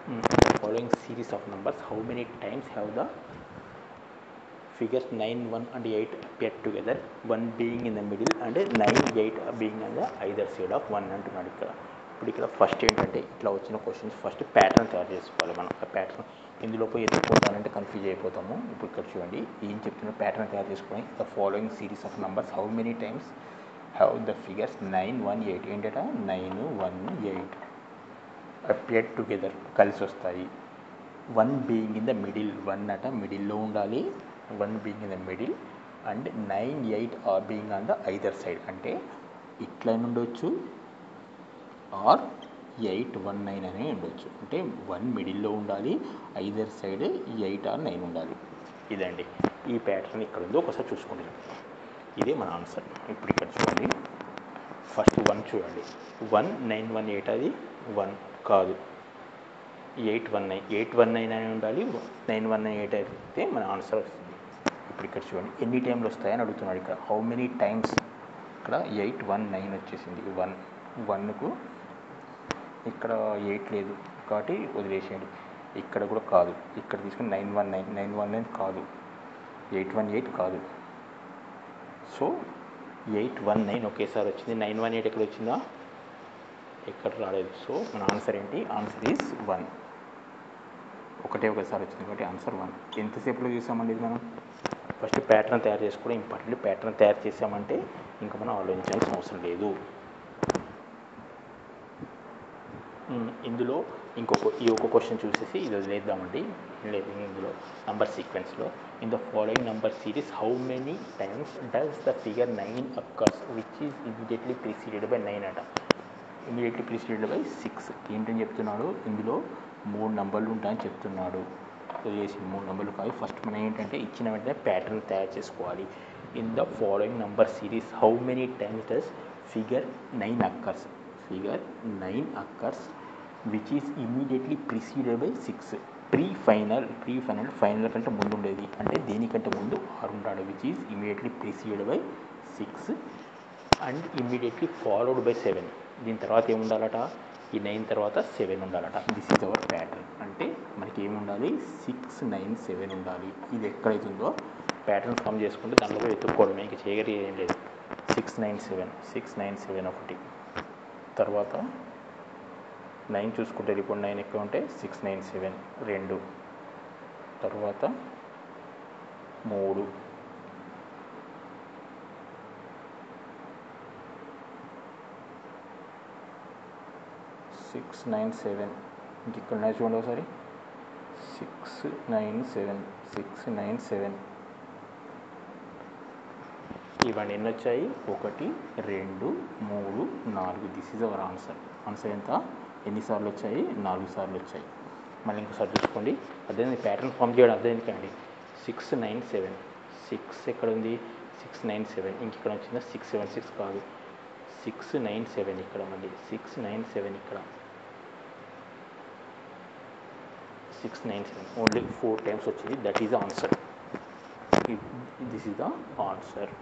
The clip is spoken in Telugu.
The following series of numbers, how many times have the figures 9, 1 and 8 appear together, 1 being in the middle and 9, 8 being on the either side of 1 అంటున్నాడు ఇక్కడ. ఇప్పుడు ఇక్కడ ఫస్ట్ ఏంటంటే ఇట్లా వచ్చిన క్వశ్చన్స్ ఫస్ట్ ప్యాటర్న్ తయారు చేసుకోవాలి. మనం ఆ ప్యాటర్న్ ఇందులో పోయి ఎదుర్కొంటానంటే కన్ఫ్యూజ్ అయిపోతాము. ఇప్పుడు ఇక్కడ చూడండి ఏం చెప్తున్నా, ప్యాటర్న్ తయారు చేసుకుని the following series of numbers how many times have the figures 9, 1, 8 ఏంటట 9, 1, 8 appear together కలిసి వస్తాయి. 1 being in the middle, 1 అట మిడిల్లో ఉండాలి, 1 being in the middle and 9, 8 are being on the either side. అంటే ఇట్లా ఉండొచ్చు ఆర్ 8, 1, 9 అనే ఉండొచ్చు. అంటే 1 మిడిల్లో ఉండాలి, ఐదర్ సైడ్ 8 or 9 ఉండాలి. ఇదండి ఈ ప్యాటర్న్ ఇక్కడ ఉందో ఒకసారి చూసుకోండి. ఇదే మన ఆన్సర్. ఇప్పుడు ఇక్కడ చూడండి ఫస్ట్ 1 చూడండి, 1, 9, 1, 8 అది 1 కాదు, 8, 1, 9, 8, 1, 9 అని ఉండాలి, 9, 1, 9, 8 అయితే మన ఆన్సర్ వస్తుంది. ఇప్పుడు ఇక్కడ చూడండి ఎన్ని టైంలు వస్తాయని అడుగుతున్నాడు. ఇక్కడ హౌ మెనీ టైమ్స్, ఇక్కడ 8, 1, 9 వచ్చేసింది. 1కు ఇక్కడ 8 లేదు కాబట్టి వదిలేసేయండి. ఇక్కడ కూడా కాదు, ఇక్కడ తీసుకుని 9, 1, 9, 9, 1, 9 కాదు, 8, 1, 8 కాదు. సో 8, 1, 9 ఒకేసారి వచ్చింది. 9, 1, 8 ఎక్కడ వచ్చిందా, ఎక్కడ రాలేదు. సో మన ఆన్సర్ ఏంటి, ఆన్సర్ ఈజ్ 1. ఒకేసారి వచ్చింది కాబట్టి ఆన్సర్ 1. ఎంతసేపులో చూసామండి ఇది మనం. ఫస్ట్ ప్యాటర్న్ తయారు చేసుకోవడం ఇంపార్టెంట్. ప్యాటర్న్ తయారు చేసామంటే ఇంకా మనం ఆలోచించాల్సిన అవసరం లేదు. ఇందులో ఈ ఒక క్వశ్చన్ చూసేసి ఇది వదిలేద్దామండి. లేదు ఇందులో నంబర్ సీక్వెన్స్లో in the following number series how many times does the figure 9 occurs which is immediately preceded by 9 అట. ఇమీడియట్లీ ప్రిసీడెడ్ బై 6 ఏంటని చెప్తున్నాడు. ఇందులో 3 నంబర్లు ఉంటాయని చెప్తున్నాడు. చేసి 3 నంబర్లు కాదు. ఫస్ట్ మనం ఏంటంటే ఇచ్చిన వెంటనే ప్యాటర్న్ తయారు చేసుకోవాలి. In the following number series how many times does figure 9 occurs, figure 9 occurs which is immediately preceded by 6. Final కంటే ముందు ఉండేది అంటే దేనికంటే ముందు 6 ఉంటాడు. Which is immediately preceded by 6 and immediately followed by 7. దీని తర్వాత ఏముండాలట, ఈ 9 తర్వాత 7 ఉండాలట. This is our pattern. అంటే మనకి ఏముండాలి, 6, 9, 7 ఉండాలి. ఇది ఎక్కడైతుందో ప్యాటర్న్ ఫామ్ చేసుకుంటే దాంట్లో వెతుక్కోవడమే, ఇంకా చేయగలిగే ఏం లేదు. 6, 9, 7, 6, 9, 7 ఒకటి, తర్వాత 9 చూసుకుంటే ఇప్పుడు 9 ఎక్కువ ఉంటే 6, 9, 7 2, తర్వాత 3, 6, 9, 7 ఇంక ఇక్కడ చూడండి ఒకసారి 6, 9, 7, 6, 9, 7 ఇవన్నీ ఎన్ని వచ్చాయి, 1, 2, 3, 4. This is our answer. Answer ఎంత, ఎన్నిసార్లు వచ్చాయి, 4 సార్లు వచ్చాయి. మళ్ళీ ఇంకోసారి చూసుకోండి. అదే ప్యాటర్న్ ఫామ్ చేయడం అదే ఎందుకండి. 6, 9, 7, 6 ఎక్కడ ఉంది, 6, 9, 7 ఇంక ఇక్కడ వచ్చిందా 6, 7, 6 కాదు, 6, 9, 7 ఇక్కడ, మళ్ళీ 6, 9, 7 ఇక్కడ, 6, 9, 7 ఓన్లీ 4 టైమ్స్ వచ్చింది. That is the answer. This is the answer.